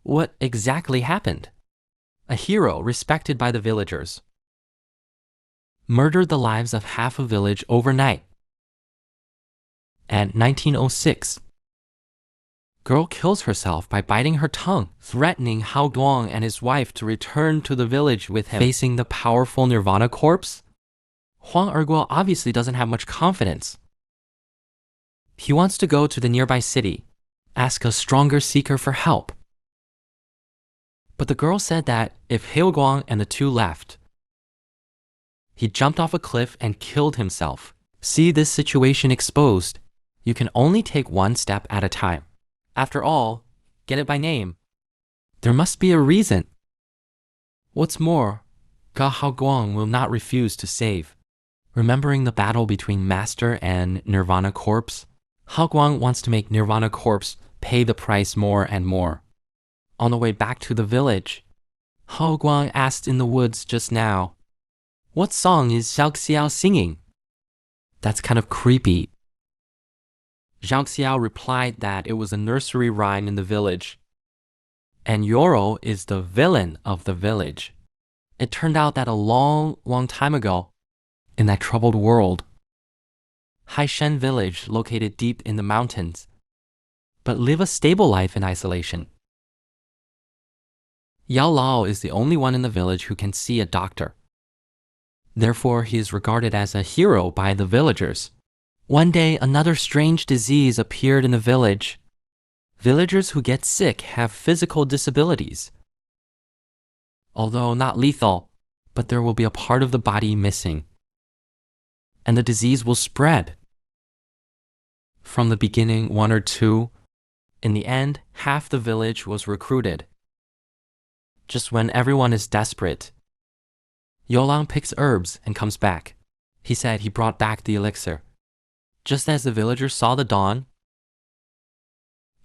what exactly happened. A hero respected by the villagers murdered the lives of half a village overnight. And 1906, girl kills herself by biting her tongue, threatening Hao Guang and his wife to return to the village with him. Facing the powerful Nirvana corpse, Huang Erguo obviously doesn't have much confidence. He wants to go to the nearby city, ask a stronger seeker for help. But the girl said that if Hao Guang and the two left, he jumped off a cliff and killed himself. See this situation exposed. You can only take one step at a time. After all, get it by name. There must be a reason. What's more, Hao Guang will not refuse to save. Remembering the battle between Master and Nirvana Corpse, Hao Guang wants to make Nirvana Corpse pay the price more and more. On the way back to the village, Hao Guang asked in the woods just now, "What song is Zhao Xiao singing?" That's kind of creepy. Zhao Xiao replied that it was a nursery rhyme in the village, and Yoro is the villain of the village. It turned out that a long, long time ago, in that troubled world, Haishen village located deep in the mountains, but live a stable life in isolation. Yao Lao is the only one in the village who can see a doctor. Therefore, he is regarded as a hero by the villagers. One day, another strange disease appeared in the village. Villagers who get sick have physical disabilities. Although not lethal, but there will be a part of the body missing. And the disease will spread. From the beginning, 1 or 2. In the end, half the village was recruited. Just when everyone is desperate, Yolang picks herbs and comes back. He said he brought back the elixir. Just as the villagers saw the dawn,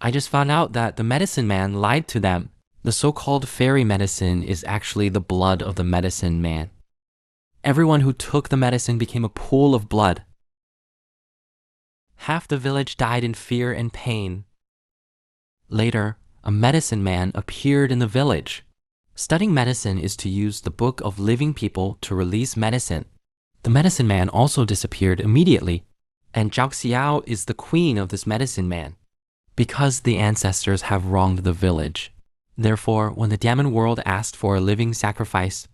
I just found out that the medicine man lied to them. The so-called fairy medicine is actually the blood of the medicine man. Everyone who took the medicine became a pool of blood. Half the village died in fear and pain. Later, a medicine man appeared in the village. Studying medicine is to use the book of living people to release medicine. The medicine man also disappeared immediately, and Zhao Xiao is the queen of this medicine man, because the ancestors have wronged the village. Therefore, when the Diamond World asked for a living sacrifice,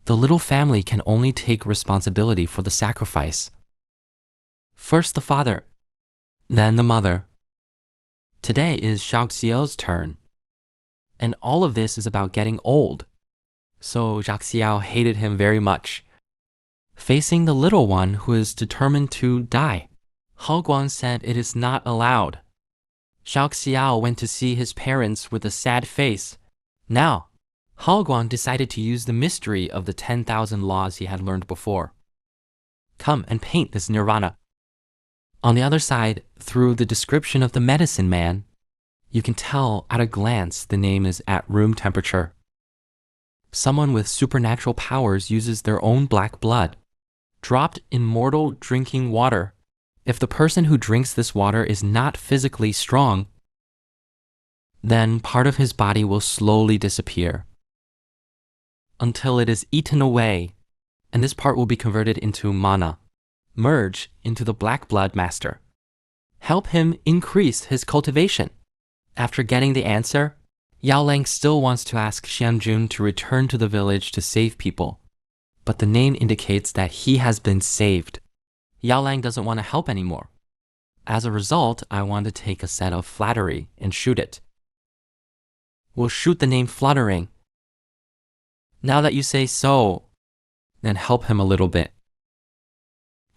the little family can only take responsibility for the sacrifice. First the father, then the mother. Today is Zhao Xiao's turn. And all of this is about getting old. So Zhao Xiao hated him very much. Facing the little one who is determined to die, Hao Guang said it is not allowed. Zhao Xiao went to see his parents with a sad face. Now, Hao Guang decided to use the mystery of the 10,000 laws he had learned before. Come and paint this nirvana. On the other side, through the description of the medicine man, you can tell at a glance the name is at room temperature. Someone with supernatural powers uses their own black blood, dropped in mortal drinking water. If the person who drinks this water is not physically strong, then part of his body will slowly disappear until it is eaten away, and this part will be converted into mana, merge into the black blood master. Help him increase his cultivation. After getting the answer, Yao Lang still wants to ask Xianjun to return to the village to save people, but the name indicates that he has been saved. Yao Lang doesn't want to help anymore. As a result, I want to take a set of flattery and shoot it. We'll shoot the name Fluttering. Now that you say so, then help him a little bit.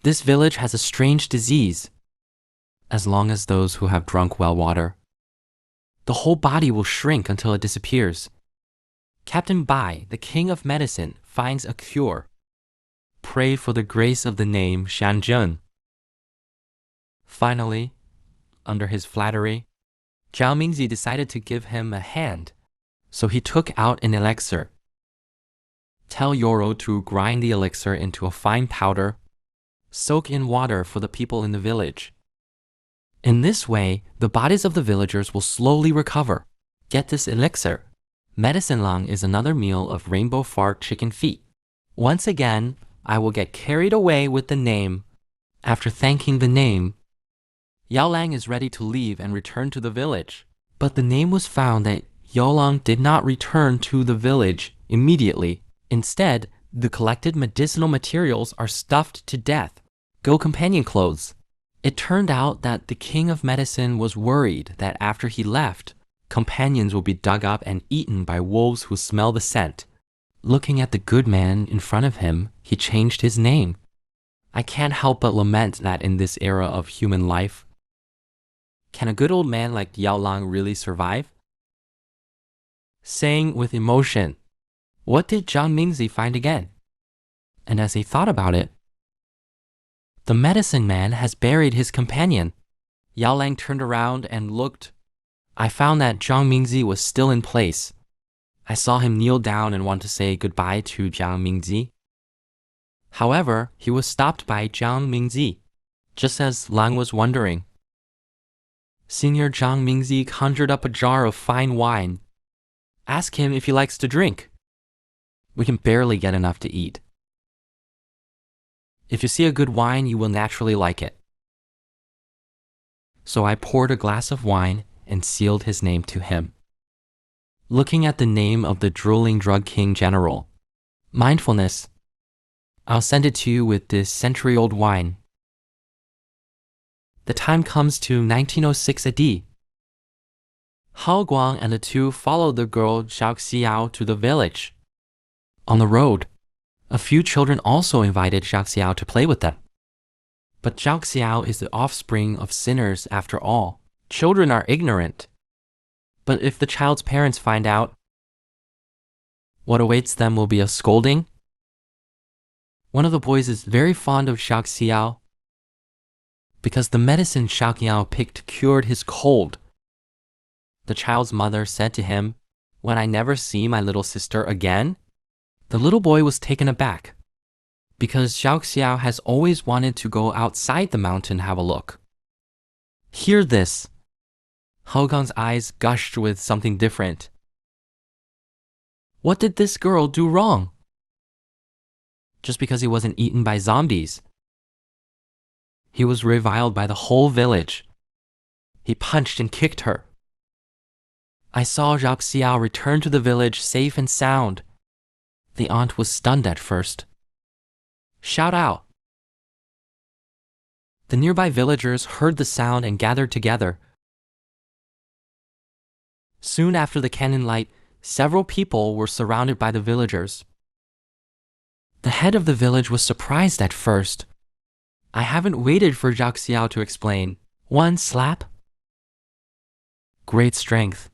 This village has a strange disease. As long as those who have drunk well water, the whole body will shrink until it disappears. Captain Bai, the king of medicine, finds a cure. Pray for the grace of the name Xianzhen. Finally, under his flattery, Zhao Mingzi decided to give him a hand, so he took out an elixir. Tell Yoro to grind the elixir into a fine powder, soak in water for the people in the village. In this way, the bodies of the villagers will slowly recover. Get this elixir. Medicine lang is another meal of rainbow fart chicken feet. Once again, I will get carried away with the name. After thanking the name, Yao Lang is ready to leave and return to the village. But the name was found that Yao Lang did not return to the village immediately. Instead, the collected medicinal materials are stuffed to death. Go companion clothes. It turned out that the king of medicine was worried that after he left, companions will be dug up and eaten by wolves who smell the scent. Looking at the good man in front of him, he changed his name. I can't help but lament that in this era of human life, can a good old man like Yao Lang really survive? Saying with emotion, what did Zhang Mingzi find again? And as he thought about it, the medicine man has buried his companion. Yao Lang turned around and looked. I found that Zhang Mingzi was still in place. I saw him kneel down and want to say goodbye to Zhang Mingzi. However, he was stopped by Zhang Mingzi, just as Lang was wondering. Senior Zhang Mingzi conjured up a jar of fine wine. Ask him if he likes to drink. We can barely get enough to eat. If you see a good wine, you will naturally like it. So I poured a glass of wine and sealed his name to him. Looking at the name of the drooling drug king general, mindfulness, I'll send it to you with this century-old wine. The time comes to 1906 AD. Hao Guang and the two followed the girl Zhao Xiao to the village. On the road, a few children also invited Zhao Xiao to play with them. But Zhao Xiao is the offspring of sinners after all. Children are ignorant. But if the child's parents find out, what awaits them will be a scolding. One of the boys is very fond of Zhao Xiao because the medicine Zhao Xiao picked cured his cold. The child's mother said to him, "When I never see my little sister again?" The little boy was taken aback because Zhao Xiao has always wanted to go outside the mountain have a look. Hear this. Hao Gang's eyes gushed with something different. What did this girl do wrong? Just because he wasn't eaten by zombies. He was reviled by the whole village. He punched and kicked her. I saw Zhao Xiao return to the village safe and sound. The aunt was stunned at first. Shout out. The nearby villagers heard the sound and gathered together. Soon after the cannon light, several people were surrounded by the villagers. The head of the village was surprised at first. I haven't waited for Zhao Xiao to explain. One slap. Great strength.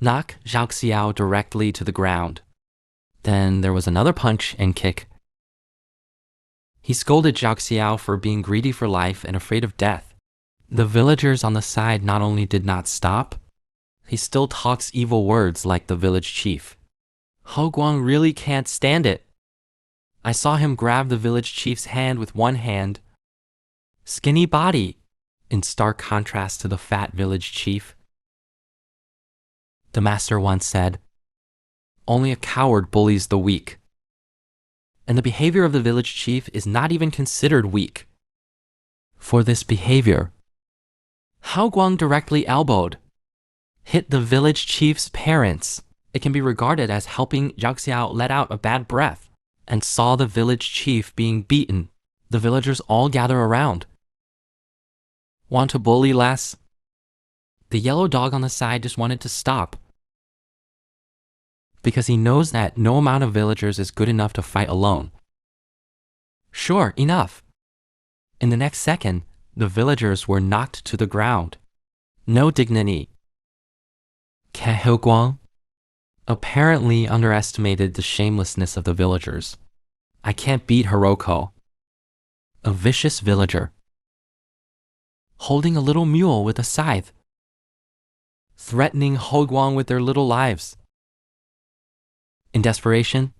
Knock Zhao Xiao directly to the ground. Then there was another punch and kick. He scolded Zhao Xiao for being greedy for life and afraid of death. The villagers on the side not only did not stop, he still talks evil words like the village chief. Hao Guang really can't stand it. I saw him grab the village chief's hand with one hand. Skinny body, in stark contrast to the fat village chief. The master once said, "Only a coward bullies the weak." And the behavior of the village chief is not even considered weak. For this behavior, Hao Guang directly elbowed, hit the village chief's parents. It can be regarded as helping Zhao Xiao let out a bad breath, and saw the village chief being beaten. The villagers all gather around. Want to bully less? The yellow dog on the side just wanted to stop, because he knows that no amount of villagers is good enough to fight alone. Sure, enough. In the next second, the villagers were knocked to the ground. No dignity. Hao Guang apparently underestimated the shamelessness of the villagers. I can't beat Hiroko. A vicious villager. Holding a little mule with a scythe. Threatening Hao Guang with their little lives. In desperation,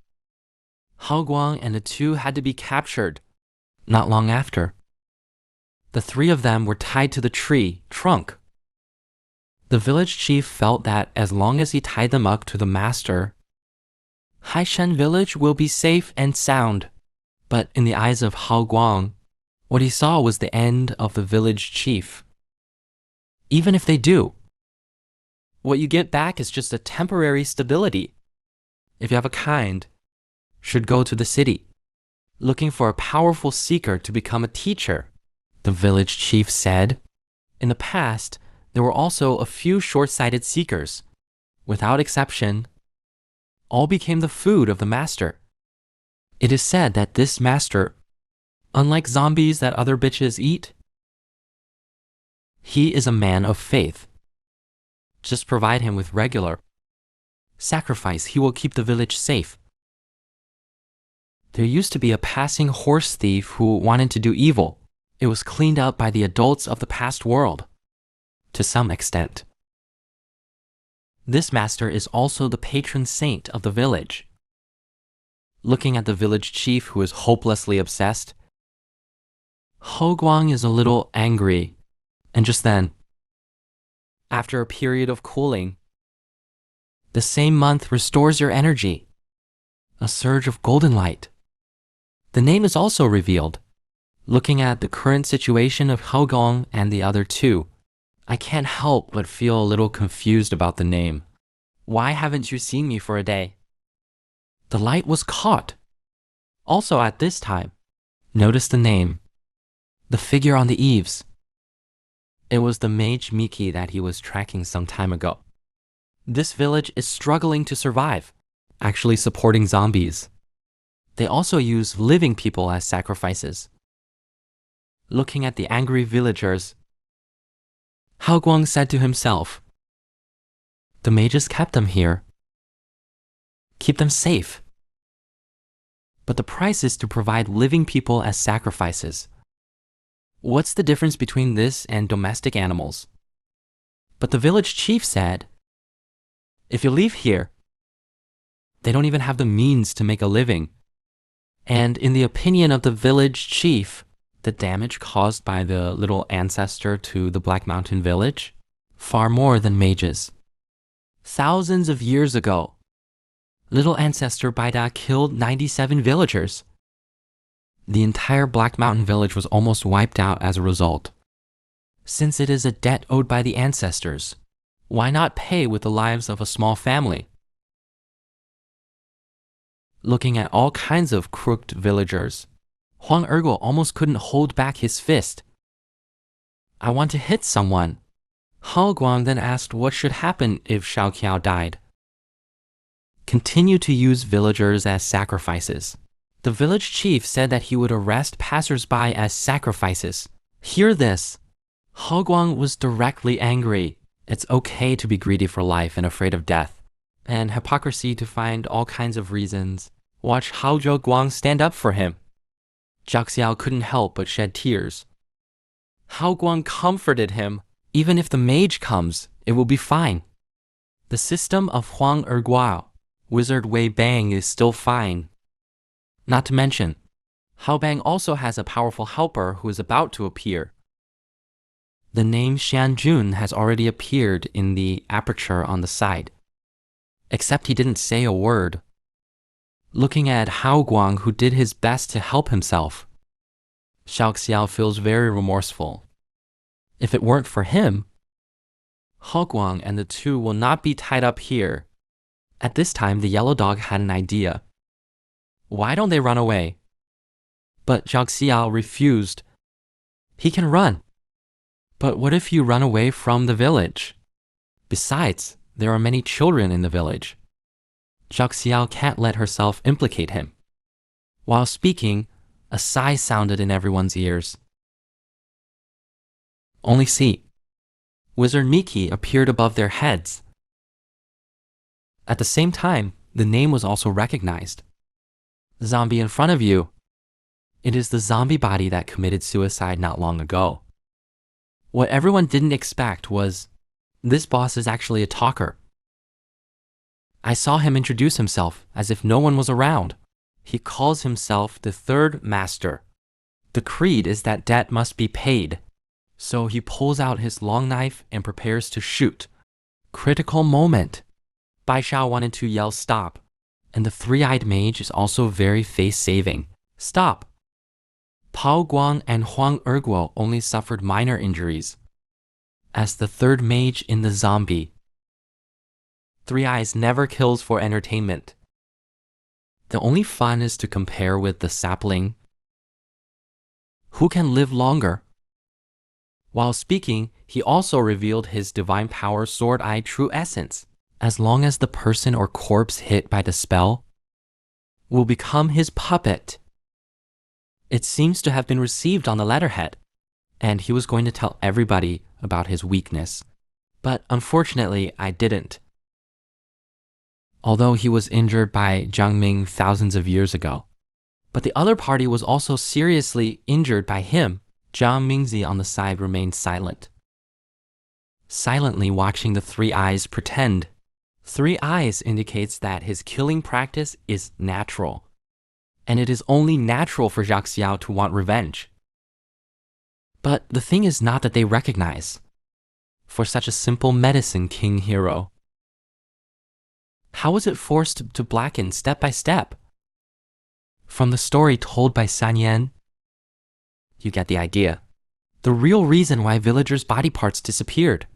Hao Guang and the two had to be captured. Not long after, the three of them were tied to the tree trunk. The village chief felt that as long as he tied them up to the master, Haishan village will be safe and sound. But in the eyes of Hao Guang, what he saw was the end of the village chief. Even if they do, what you get back is just a temporary stability. If you have a kind, should go to the city, looking for a powerful seeker to become a teacher, the village chief said. In the past, there were also a few short-sighted seekers. Without exception, all became the food of the master. It is said that this master, unlike zombies that other bitches eat, he is a man of faith. Just provide him with regular sacrifice, he will keep the village safe. There used to be a passing horse thief who wanted to do evil. It was cleaned up by the adults of the past world, to some extent. This master is also the patron saint of the village. Looking at the village chief who is hopelessly obsessed, Hou Guang is a little angry, and just then, after a period of cooling, the same month restores your energy, a surge of golden light. The name is also revealed. Looking at the current situation of Hou Guang and the other two, I can't help but feel a little confused about the name. Why haven't you seen me for a day? The light was caught. Also at this time, notice the name, the figure on the eaves. It was the mage Miki that he was tracking some time ago. This village is struggling to survive, actually supporting zombies. They also use living people as sacrifices. Looking at the angry villagers, Hao Guang said to himself, the mages kept them here. Keep them safe. But the price is to provide living people as sacrifices. What's the difference between this and domestic animals? But the village chief said, if you leave here, they don't even have the means to make a living. And in the opinion of the village chief, the damage caused by the little ancestor to the Black Mountain village, far more than mages. Thousands of years ago, little ancestor Baida killed 97 villagers. The entire Black Mountain village was almost wiped out as a result. Since it is a debt owed by the ancestors, why not pay with the lives of a small family? Looking at all kinds of crooked villagers, Huang Erguo almost couldn't hold back his fist. I want to hit someone. Hao Guang then asked what should happen if Xiao Qiao died. Continue to use villagers as sacrifices. The village chief said that he would arrest passers-by as sacrifices. Hear this. Hao Guang was directly angry. It's okay to be greedy for life and afraid of death, and hypocrisy to find all kinds of reasons. Watch Hao Guang stand up for him. Zhao Xiao couldn't help but shed tears. Hao Guang comforted him. Even if the mage comes, it will be fine. The system of Huang Erguo, Wizard Wei Bang, is still fine. Not to mention, Hao Bang also has a powerful helper who is about to appear. The name Xian Jun has already appeared in the aperture on the side, except he didn't say a word. Looking at Hao Guang, who did his best to help himself, Xiao Xiao feels very remorseful. If it weren't for him, Hao Guang and the two will not be tied up here. At this time, the yellow dog had an idea. Why don't they run away? But Zhao Xiao refused. He can run. But what if you run away from the village? Besides, there are many children in the village. Zhao Xiao can't let herself implicate him. While speaking, a sigh sounded in everyone's ears. Only see, Wizard Miki appeared above their heads. At the same time, the name was also recognized. Zombie in front of you. It is the zombie body that committed suicide not long ago. What everyone didn't expect was, this boss is actually a talker. I saw him introduce himself as if no one was around. He calls himself the third master. The creed is that debt must be paid. So he pulls out his long knife and prepares to shoot. Critical moment. Bai Shao wanted to yell stop, and the three-eyed mage is also very face-saving. Stop! Pao Guang and Huang Erguo only suffered minor injuries. As the third mage in the zombie, Three Eyes never kills for entertainment. The only fun is to compare with the sapling. Who can live longer? While speaking, he also revealed his divine power Sword Eye true essence. As long as the person or corpse hit by the spell will become his puppet. It seems to have been received on the letterhead, and he was going to tell everybody about his weakness. But unfortunately, I didn't. Although he was injured by Jiang Ming thousands of years ago. But the other party was also seriously injured by him. Jiang Mingzi on the side remained silent, silently watching the Three Eyes pretend. Three Eyes indicates that his killing practice is natural, and it is only natural for Jacques Xiao to want revenge. But the thing is not that they recognize, for such a simple medicine king hero. How was it forced to blacken step by step? From the story told by San Yan, you get the idea. The real reason why villagers' body parts disappeared.